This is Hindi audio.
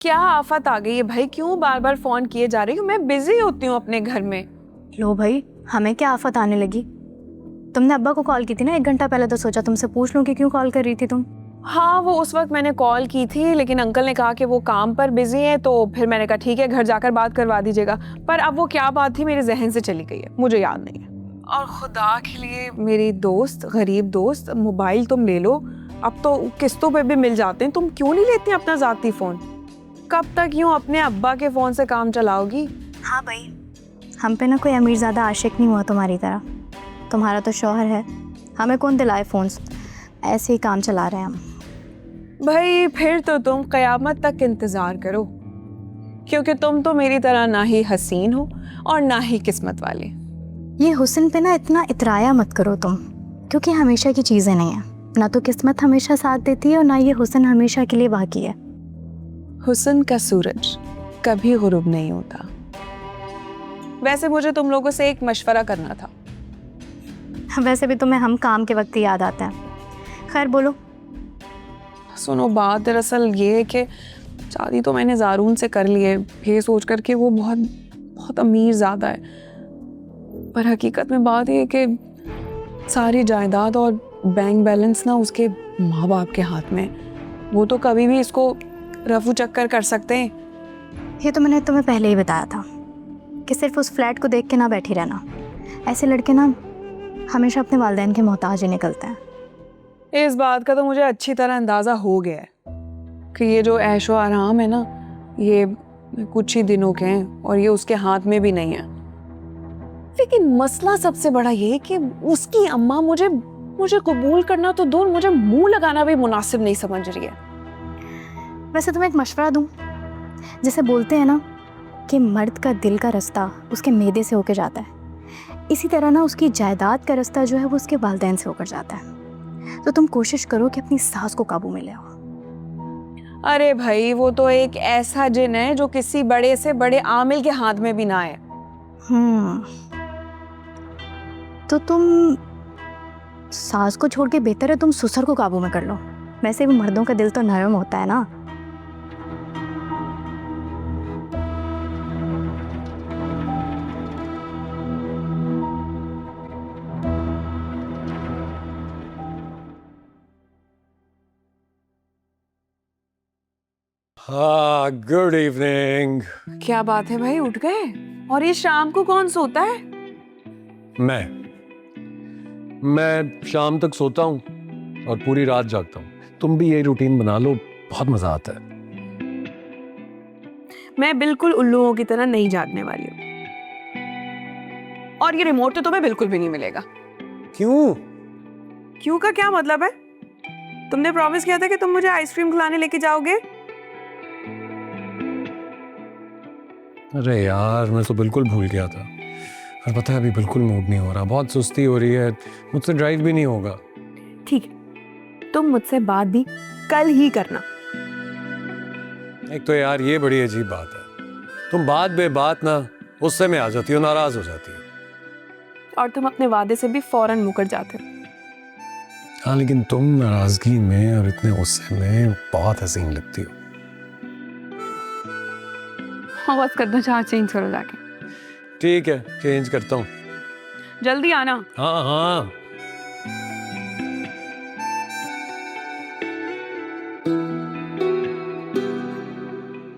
क्या आफत आ गई है भाई? क्यों बार बार फोन किए जा रही हूँ? मैं बिजी होती हूँ अपने घर में। लो भाई, हमें क्या आफत आने लगी? तुमने अब्बा को कॉल की थी ना 1 घंटा पहले, तो सोचा तुमसे पूछ लूं कि क्यों कॉल कर रही थी तुम। हाँ, वो उस वक्त मैंने कॉल की थी, लेकिन अंकल ने कहा कि वो काम पर बिजी है, तो फिर मैंने कहा ठीक है, घर जाकर बात करवा दीजिएगा। पर अब वो क्या बात थी मेरे जहन से चली गई है, मुझे याद नहीं है। और खुदा के लिए मेरी दोस्त, गरीब दोस्त, मोबाइल तुम ले लो, अब तो किस्तों पे भी मिल जाते हैं। तुम क्यों नहीं लेती अपना जाती फोन? कब तक यूं अपने अब्बा के फोन से काम चलाओगी? हाँ भाई, हम पे ना कोई अमीरज़ादा आशिक नहीं हुआ तुम्हारी तरह। तुम्हारा तो शौहर है, हमें कौन दिलाए फ़ोन्स, ऐसे ही काम चला रहे हैं हम। भाई फिर तो तुम कयामत तक इंतजार करो, क्योंकि तुम तो मेरी तरह ना ही हसीन हो और ना ही किस्मत वाली। ये हुस्न पे ना इतना इतराया मत करो तुम, क्योंकि हमेशा की चीज़ें नहीं हैं। ना तो किस्मत हमेशा साथ देती है और ना ये हुस्न हमेशा के लिए बाकी है। हुस्न का सूरज कभी गुरूब नहीं होता। वैसे मुझे तुम लोगों से एक मशवरा करना था। वैसे भी तुम्हें हम काम के वक्त ही याद आते हैं। खैर बोलो। सुनो, बात दरअसल ये है कि शादी तो मैंने ज़ारून से कर ली है, ये सोच कर कि वो बहुत बहुत अमीर ज़्यादा है। पर हकीकत में बात ये है कि सारी जायदाद और बैंक बैलेंस ना उसके माँ बाप के हाथ में है। वो तो कभी भी इसको रफू चक्कर कर सकते हैं। ये तो मैंने तुम्हें पहले ही बताया था कि सिर्फ उस फ्लैट को देख के ना बैठी रहना। ऐसे लड़के ना हमेशा अपने वालिदैन के मोहताज ही निकलते हैं। इस बात का तो मुझे अच्छी तरह अंदाज़ा हो गया है कि ये जो ऐशो आराम है ना, ये कुछ ही दिनों के हैं और ये उसके हाथ में भी नहीं है। लेकिन मसला सबसे बड़ा ये है कि उसकी अम्मा मुझे कबूल करना तो दूर, मुझे मुंह लगाना भी मुनासिब नहीं समझ रही है। वैसे तुम्हें एक मशवरा दूं, जैसे बोलते हैं ना कि मर्द का दिल का रास्ता उसके मैदे से होकर जाता है, इसी तरह ना उसकी जायदाद का रास्ता जो है वो उसके वालिदैन से होकर जाता है। तो तुम कोशिश करो कि अपनी सास को काबू में ले आओ। अरे भाई, वो तो एक ऐसा जिन है जो किसी बड़े से बड़े आमिल के हाथ में भी ना आए। तो तुम सास को छोड़ के बेहतर है तुम ससुर को काबू में कर लो। वैसे भी मर्दों का दिल तो नरम होता है ना। हाँ, गुड इवनिंग। क्या बात है भाई, उठ गए? और ये शाम को कौन सोता है? मैं शाम तक सोता हूँ और पूरी रात जागता हूँ। तुम भी ये रूटीन बना लो, बहुत मजा आता है। मैं बिल्कुल उल्लुओं की तरह नहीं जागने वाली हूँ, और ये रिमोट तो तुम्हें बिल्कुल भी नहीं मिलेगा। क्यों? क्यों का क्या मतलब है? तुमने प्रॉमिस किया था कि तुम मुझे आइसक्रीम खिलाने लेके जाओगे। अरे यार, मैं तो बिल्कुल भूल गया था। और पता है, अभी बिल्कुल मूड नहीं हो रहा, बहुत सुस्ती हो रही है, मुझसे ड्राइव भी नहीं होगा। ठीक है, तुम मुझसे बात भी कल ही करना। एक तो यार ये बड़ी अजीब बात है, तुम बात बे बात ना गुस्से में आ जाती हो, नाराज हो जाती हो। और तुम अपने वादे से भी फौरन मुकर जाते हो। हाँ, लेकिन तुम नाराजगी में और इतने गुस्से में बहुत हसीन लगती हो। हाँ, बस कर दो, जहाँ चेंज करो जाके। ठीक है, चेंज करता हूँ। जल्दी आना। हाँ हाँ।